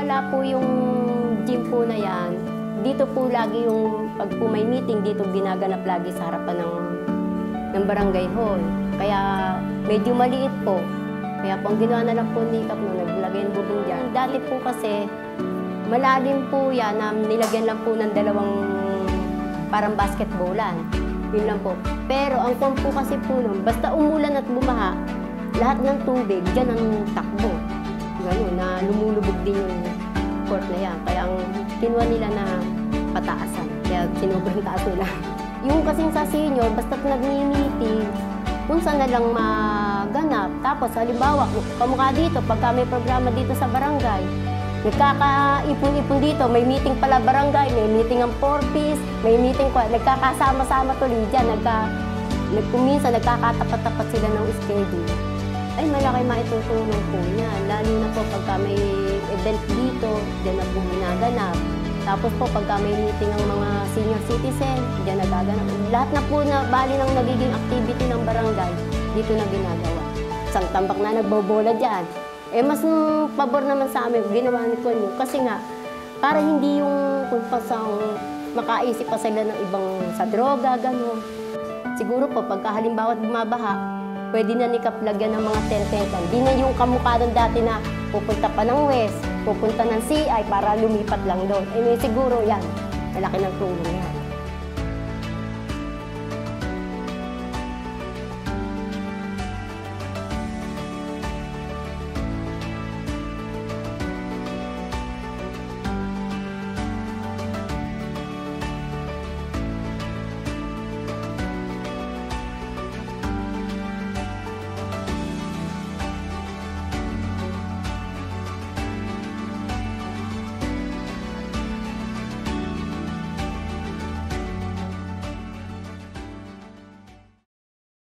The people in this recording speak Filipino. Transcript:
wala po yung gym po na yan, dito po lagi yung, pag po may meeting, dito ginaganap lagi sa harapan ng barangay hall. Kaya medyo maliit po. Kaya po ang ginawa na lang po ni Kap no, naglagay ng bubong dyan. Dati po kasi, malalim po yan na nilagyan lang po ng dalawang parang basketballan. Yun lang po. Pero ang pump po kasi po nun, basta umulan at bumaha, lahat ng tubig, dyan ang takbo. Gano'n, na lumulubog din yung court na yan. Kaya ang kinuha nila na pataasan. Kaya sinubrang taas nila. Yung kasing sa senior, basta't nag-meeting, kung saan na lang maganap. Tapos, halimbawa, kamukha dito, pagka may programa dito sa barangay, nagkakaipon-ipon dito, may meeting pala barangay, may meeting ang 4-piece, may meeting, nagkakasama-sama tuloy dyan, minsan nagkakatapat-tapat sila ng schedule. Ay, malaki maitutulong po niya, lalo na po pagka may event dito, dyan na po ginaganap. Tapos po, pagka may meeting ang mga senior citizen, dyan nagaganap. Lahat na po na bali ng nagiging activity ng barangay, dito na ginagawa. Isang tambak na nagbobola dyan. Eh, mas pabor naman sa amin, ginawa ni Konyo. Kasi nga, para hindi yung kung pasang makaisip pa sila ng ibang sa droga, gano'n. Siguro po, pagka halimbawa bumabaha, pwede na ni Kap lagyan ng mga tent-tentan. Di na yung kamukha doon dati na pupunta pa ng West, pupunta ng CI para lumipat lang doon. Eh, siguro yan, malaki ng tulong yan.